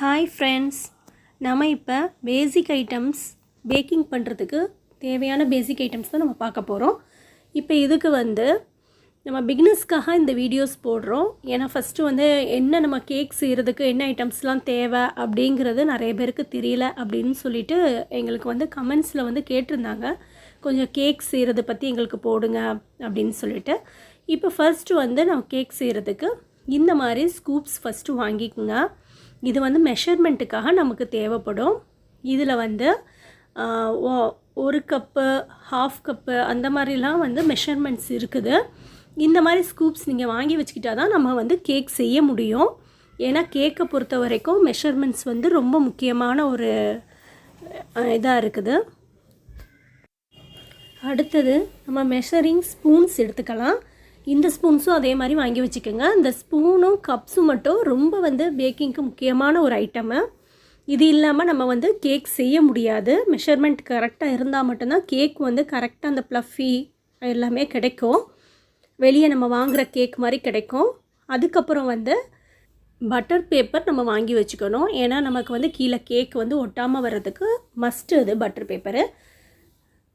Hi friends, நம்ம இப்போ பேசிக் items packing பண்ணுறதுக்கு தேவையான பேசிக் ஐட்டம்ஸ் தான் நம்ம பார்க்க போகிறோம். இப்போ இதுக்கு நம்ம பிகினர்ஸ்க்காக இந்த வீடியோஸ் போடுறோம். ஏன்னா ஃபஸ்ட்டு என்ன நம்ம கேக் செய்கிறதுக்கு என்ன ஐட்டம்ஸ்லாம் தேவை அப்படிங்கிறது நிறைய பேருக்கு தெரியல அப்படின்னு சொல்லிட்டு எங்களுக்கு கமெண்ட்ஸில் கேட்டிருந்தாங்க. கொஞ்சம் கேக் செய்கிறது பற்றி எங்களுக்கு போடுங்க அப்படின்னு சொல்லிட்டு. இப்போ ஃபஸ்ட்டு நம்ம கேக் செய்கிறதுக்கு இந்த மாதிரி ஸ்கூப்ஸ் ஃபஸ்ட்டு வாங்கிக்கோங்க. இது மெஷர்மெண்ட்டுக்காக நமக்கு தேவைப்படும். இதில் 1 கப்பு, 1/2 கப்பு அந்த மாதிரிலாம் மெஷர்மெண்ட்ஸ் இருக்குது. இந்த மாதிரி ஸ்கூப்ஸ் நீங்கள் வாங்கி வச்சுக்கிட்டா தான் நம்ம கேக் செய்ய முடியும். ஏன்னா கேக்கை பொறுத்த வரைக்கும் மெஷர்மெண்ட்ஸ் ரொம்ப முக்கியமான ஒரு இதாக இருக்குது. அடுத்தது நம்ம மெஷரிங் ஸ்பூன்ஸ் எடுத்துக்கலாம். இந்த ஸ்பூன்ஸும் அதே மாதிரி வாங்கி வச்சுக்கோங்க. இந்த ஸ்பூனும் கப்ஸும் மட்டும் ரொம்ப பேக்கிங்க்கு முக்கியமான ஒரு ஐட்டமு. இது இல்லாமல் நம்ம கேக் செய்ய முடியாது. மெஷர்மெண்ட் கரெக்டாக இருந்தால் மட்டும்தான் கேக் கரெக்டாக அந்த ப்ளஃபி எல்லாமே கிடைக்கும். வெளியே நம்ம வாங்குகிற கேக் மாதிரி கிடைக்கும். அதுக்கப்புறம் பட்டர் பேப்பர் நம்ம வாங்கி வச்சுக்கணும். ஏன்னா நமக்கு கீழே கேக் ஒட்டாமல் வர்றதுக்கு மஸ்ட்டு அது பட்டர் பேப்பரு.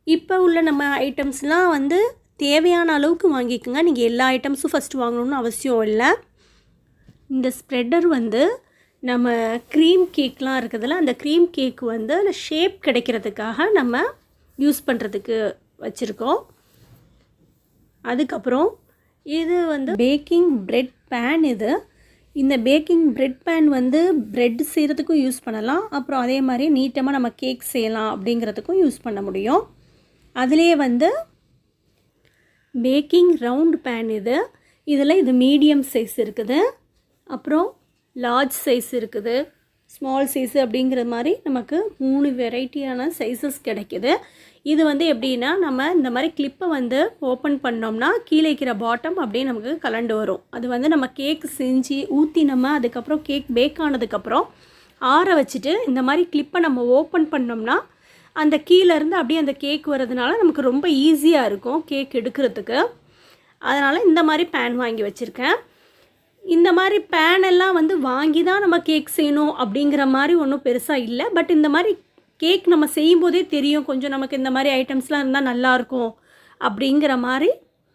இப்போ உள்ள நம்ம ஐட்டம்ஸ்லாம் தேவையான அளவுக்கு வாங்கிக்கோங்க. நீங்கள் எல்லா ஐட்டம்ஸும் ஃபஸ்ட்டு வாங்கணும்னு அவசியம் இல்லை. இந்த ஸ்ப்ரெட்டர் நம்ம க்ரீம் கேக்லாம் இருக்குதுல்ல, அந்த க்ரீம் கேக் அந்த ஷேப் கிடைக்கிறதுக்காக நம்ம யூஸ் பண்ணுறதுக்கு வச்சுருக்கோம். அதுக்கப்புறம் இது பேக்கிங் ப்ரெட் பேன். இந்த பேக்கிங் ப்ரெட் பேன் ப்ரெட் செய்கிறதுக்கும் யூஸ் பண்ணலாம். அப்புறம் அதே மாதிரி நீட்டமாக நம்ம கேக் செய்யலாம் அப்படிங்கிறதுக்கும் யூஸ் பண்ண முடியும். அதுலேயே பேக்கிங் ரவுண்ட் பேன். இதில் இது மீடியம் சைஸ் இருக்குது, அப்புறம் லார்ஜ் சைஸ் இருக்குது, ஸ்மால் சைஸு அப்படிங்கிற மாதிரி நமக்கு 3 வெரைட்டியான சைஸஸ் கிடைக்கிது. இது எப்படின்னா நம்ம இந்த மாதிரி கிளிப்பை ஓப்பன் பண்ணோம்னா கீழே இருக்கிற பாட்டம் அப்படியே நமக்கு கலண்டு வரும். அது நம்ம கேக் செஞ்சு ஊற்றி நம்ம அதுக்கப்புறம் கேக் பேக் ஆனதுக்கப்புறம் ஆற வச்சுட்டு இந்த மாதிரி கிளிப்பை நம்ம ஓப்பன் பண்ணோம்னா அந்த கீழேருந்து அப்படியே அந்த கேக் வர்றதுனால நமக்கு ரொம்ப ஈஸியாக இருக்கும் கேக் எடுக்கிறதுக்கு. அதனால் இந்த மாதிரி பேன் வாங்கி வச்சுருக்கேன். இந்த மாதிரி பேன் எல்லாம் வாங்கி தான் நம்ம கேக் செய்யணும் அப்படிங்கிற மாதிரி ஒன்றும் பெருசாக இல்லை. பட் இந்த மாதிரி கேக் நம்ம செய்யும்போதே தெரியும், கொஞ்சம் நமக்கு இந்த மாதிரி ஐட்டம்ஸ்லாம் இருந்தால் நல்லாயிருக்கும் அப்படிங்கிற மாதிரி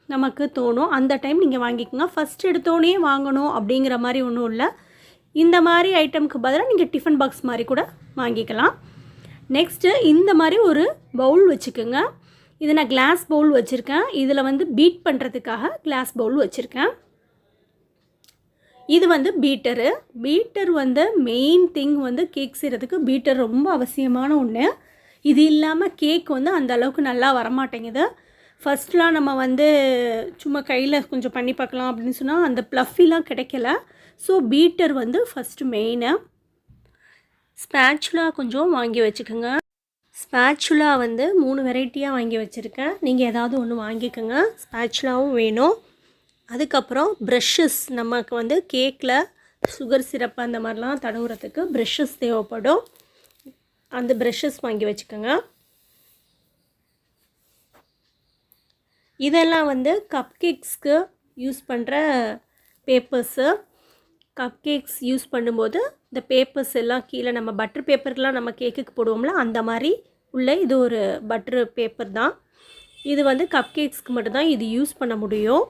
நமக்கு தோணும். அந்த டைம் நீங்கள் வாங்கிக்கோங்க. ஃபஸ்ட் எடுத்தோடனே வாங்கணும் அப்படிங்கிற மாதிரி ஒன்றும் இல்லை. இந்த மாதிரி ஐட்டமுக்கு பதிலாக நீங்கள் டிஃபன் பாக்ஸ் மாதிரி கூட வாங்கிக்கலாம். நெக்ஸ்ட்டு இந்த மாதிரி ஒரு பவுல் வச்சுக்கோங்க. இது நான் கிளாஸ் பவுல் வச்சுருக்கேன். இதில் பீட் பண்ணுறதுக்காக கிளாஸ் பவுல் வச்சுருக்கேன். இது Peter. Peter main thing cake செய்கிறதுக்கு பீட்டர் ரொம்ப அவசியமான ஒன்று. இது இல்லாமல் கேக் அந்த அளவுக்கு நல்லா வரமாட்டேங்குது. ஃபஸ்ட்லாம் நம்ம சும்மா கையில் கொஞ்சம் பண்ணி பார்க்கலாம் அப்படின்னு சொன்னால் அந்த ப்ளஃபிலாம் கிடைக்கல. So Peter first main. Spatula கொஞ்சம் வாங்கி வச்சுக்கோங்க. ஸ்பேச்சுலா 3 வெரைட்டியாக வாங்கி வச்சுருக்கேன். நீங்கள் ஏதாவது ஒன்று வாங்கிக்கோங்க. ஸ்பேச்சுலாவும் வேணும். அதுக்கப்புறம் ப்ரஷ்ஷஸ், நமக்கு கேக்கில் சுகர் சிரப்பு அந்த மாதிரிலாம் தடவுறதுக்கு ப்ரஷ்ஷஸ் தேவைப்படும். அந்த ப்ரஷ்ஷஸ் வாங்கி வச்சுக்கோங்க. இதெல்லாம் கப் கேக்ஸ்க்கு யூஸ் பண்ணுற பேப்பர்ஸு. கப் கேக்ஸ் யூஸ் பண்ணும்போது இந்த பேப்பர்ஸ் எல்லாம் கீழே நம்ம பட்டர் பேப்பர்லாம் நம்ம கேக்குக்கு போடுவோம்ல, அந்த மாதிரி உள்ள இது ஒரு பட்டர் பேப்பர் தான். இது கப் கேக்ஸ்க்கு மட்டும்தான் இது யூஸ் பண்ண முடியும்.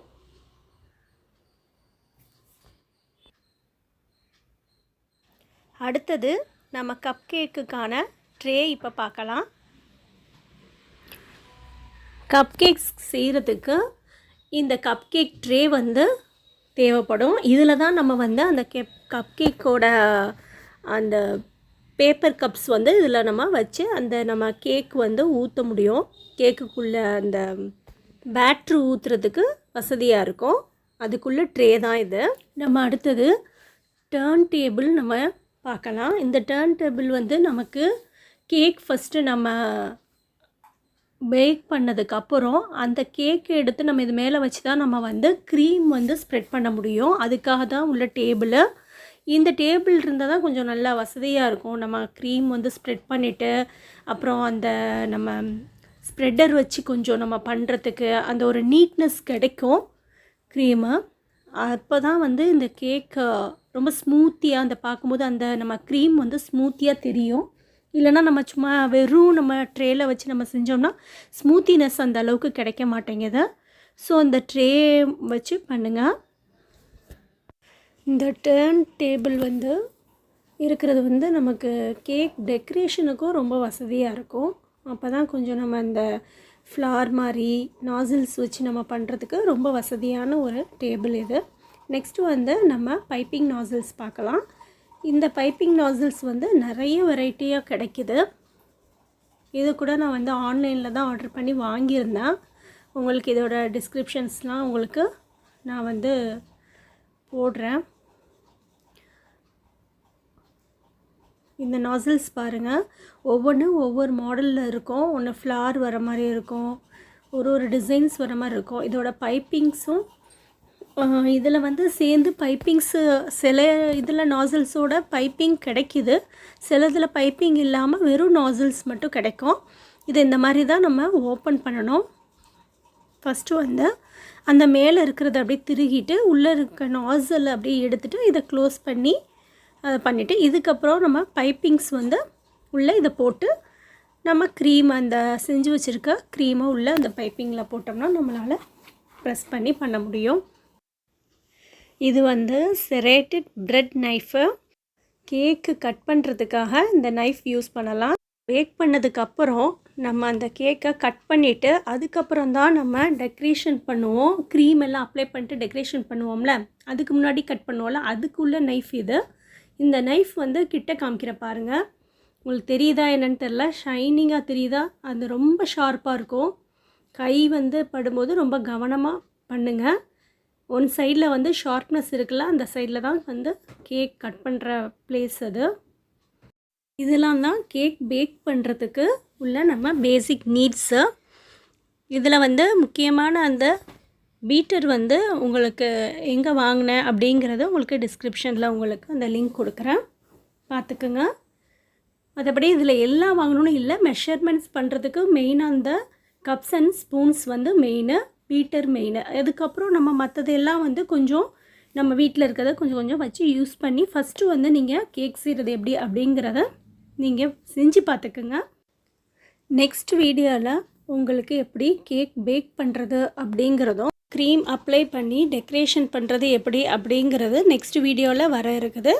அடுத்தது நம்ம கப் கேக்குக்கான ட்ரே இப்போ பார்க்கலாம். கப் கேக்ஸ் செய்கிறதுக்கு இந்த கப் கேக் ட்ரே தேவைப்படும். இதில் தான் நம்ம அந்த கப் கேக்கோட அந்த பேப்பர் கப்ஸ் இதில் நம்ம வச்சு அந்த நம்ம கேக் ஊற்ற முடியும். கேக்குக்குள்ளே அந்த பேட்ரு ஊற்றுறதுக்கு வசதியாக இருக்கும். அதுக்குள்ளே ட்ரே தான் இது. நம்ம அடுத்தது டர்ன் டேபிள் நம்ம பார்க்கலாம். இந்த டர்ன் டேபிள் நமக்கு கேக் ஃபஸ்ட்டு நம்ம பேக் பண்ணதுக்கப்புறம் அந்த கேக்கை எடுத்து நம்ம இது மேலே வச்சு தான் நம்ம க்ரீம் ஸ்ப்ரெட் பண்ண முடியும். அதுக்காக தான் உள்ள டேபிள். இந்த டேபிள் இருந்தால் தான் கொஞ்சம் நல்லா வசதியாக இருக்கும். நம்ம க்ரீம் ஸ்ப்ரெட் பண்ணிவிட்டு அப்புறம் அந்த நம்ம ஸ்ப்ரெட்டர் வச்சு கொஞ்சம் நம்ம பண்ணுறதுக்கு அந்த ஒரு நீட்னஸ் கிடைக்கும் க்ரீமு. அப்போ தான் இந்த கேக்கை ரொம்ப ஸ்மூத்தியாக அந்த பார்க்கும்போது அந்த நம்ம க்ரீம் வந்து ஸ்மூத்தியாக தெரியும். இல்லைனா நம்ம சும்மா வெறும் நம்ம ட்ரேயில் வச்சு நம்ம செஞ்சோம்னா ஸ்மூத்தினஸ் அந்த அளவுக்கு கிடைக்க மாட்டேங்குது. ஸோ அந்த ட்ரே வச்சு பண்ணுங்கள். இந்த டர்ன் டேபிள் வந்து இருக்கிறது வந்து நமக்கு கேக் டெக்கரேஷனுக்கும் ரொம்ப வசதியாக இருக்கும். அப்போ தான் கொஞ்சம் நம்ம அந்த ஃப்ளார் மாதிரி நாசில்ஸ் வச்சு நம்ம பண்ணுறதுக்கு ரொம்ப வசதியான ஒரு டேபிள் இது. நெக்ஸ்ட்டு வந்து நம்ம பைப்பிங் நாசில்ஸ் பார்க்கலாம். இந்த பைப்பிங் நாசில்ஸ் வந்து நிறைய வெரைட்டியாக கிடைக்கிது. இது கூட நான் வந்து ஆன்லைனில் தான் ஆர்டர் பண்ணி வாங்கியிருந்தேன். உங்களுக்கு இதோட டிஸ்கிரிப்ஷன்ஸ்லாம் உங்களுக்கு நான் வந்து போடுறேன். இந்த நாசில்ஸ் பாருங்கள், ஒவ்வொன்றும் ஒவ்வொரு மாடலில் இருக்கும். ஒன்று ஃப்ளார் வர மாதிரி இருக்கும், ஒரு டிசைன்ஸ் வர மாதிரி இருக்கும். இதோட பைப்பிங்ஸும் இதில் வந்து சேர்ந்து பைப்பிங்ஸு சில இதில் நாசில்ஸோட பைப்பிங் கிடைக்கிது, சில இதில் பைப்பிங் இல்லாமல் வெறும் நாசில்ஸ் மட்டும் கிடைக்கும். இது இந்த மாதிரி தான் நம்ம ஓப்பன் பண்ணணும். ஃபஸ்ட்டு வந்து அந்த மேலே இருக்கிறத அப்படியே திருகிட்டு உள்ளே இருக்க நாசில் அப்படியே எடுத்துகிட்டு இதை க்ளோஸ் பண்ணி அதை பண்ணிவிட்டு இதுக்கப்புறம் நம்ம பைப்பிங்ஸ் வந்து உள்ளே இதை போட்டு நம்ம க்ரீம் அந்த செஞ்சு வச்சுருக்க க்ரீமை உள்ளே அந்த பைப்பிங்கில் போட்டோம்னா நம்மளால் ப்ரெஸ் பண்ணி பண்ண முடியும். இது வந்து செரேட்டட் பிரெட் நைஃபு. கேக்கு கட் பண்ணுறதுக்காக இந்த நைஃப் யூஸ் பண்ணலாம். பேக் பண்ணதுக்கப்புறம் நம்ம அந்த கேக்கை கட் பண்ணிவிட்டு அதுக்கப்புறம் தான் நம்ம டெக்கரேஷன் பண்ணுவோம். க்ரீம் எல்லாம் அப்ளை பண்ணிட்டு டெக்கரேஷன் பண்ணுவோம்ல, அதுக்கு முன்னாடி கட் பண்ணுவோம்ல, அதுக்குள்ள நைஃப் இது. இந்த நைஃப் வந்து கிட்ட காமிக்கிற பாருங்கள், உங்களுக்கு தெரியுதா என்னன்னு தெரில, ஷைனிங்காக தெரியுதா? அது ரொம்ப ஷார்ப்பாக இருக்கும். கை வந்து படும்போது ரொம்ப கவனமாக பண்ணுங்கள். ஒன் சைடில் வந்து ஷார்ப்னஸ் இருக்குல்ல, அந்த சைடில் தான் வந்து கேக் கட் பண்ணுற பிளேஸ் அது. இதெல்லாம் தான் கேக் பேக் பண்ணுறதுக்கு உள்ள நம்ம பேசிக் நீட்ஸு. இதில் வந்து முக்கியமான அந்த பீட்டர் வந்து உங்களுக்கு எங்கே வாங்கினேன் அப்படிங்கிறது உங்களுக்கு டிஸ்கிரிப்ஷனில் உங்களுக்கு அந்த லிங்க் கொடுக்குறேன், பார்த்துக்குங்க. மற்றபடி இதில் எல்லாம் வாங்கணும்னு இல்லை, மெஷர்மெண்ட்ஸ் பண்ணுறதுக்கு மெயினாக அந்த கப்ஸ் அண்ட் ஸ்பூன்ஸ் வந்து மெயினு, பீட்டர் மெயினு. அதுக்கப்புறம் நம்ம மற்றதெல்லாம் வந்து கொஞ்சம் நம்ம வீட்டில் இருக்கிறத கொஞ்சம் கொஞ்சம் வச்சு யூஸ் பண்ணி ஃபஸ்ட்டு வந்து நீங்கள் கேக் செய்கிறது எப்படி அப்படிங்கிறத நீங்கள் செஞ்சு பார்த்துக்குங்க. நெக்ஸ்ட் வீடியோவில் உங்களுக்கு எப்படி கேக் பேக் பண்ணுறது அப்படிங்கிறதும் க்ரீம் அப்ளை பண்ணி டெக்கரேஷன் பண்ணுறது எப்படி அப்படிங்கிறது நெக்ஸ்ட் வீடியோவில் வர இருக்குது.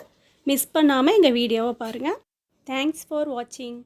மிஸ் பண்ணாமல் எங்கள் வீடியோவை பாருங்கள். தேங்க்ஸ் ஃபார் வாட்சிங்.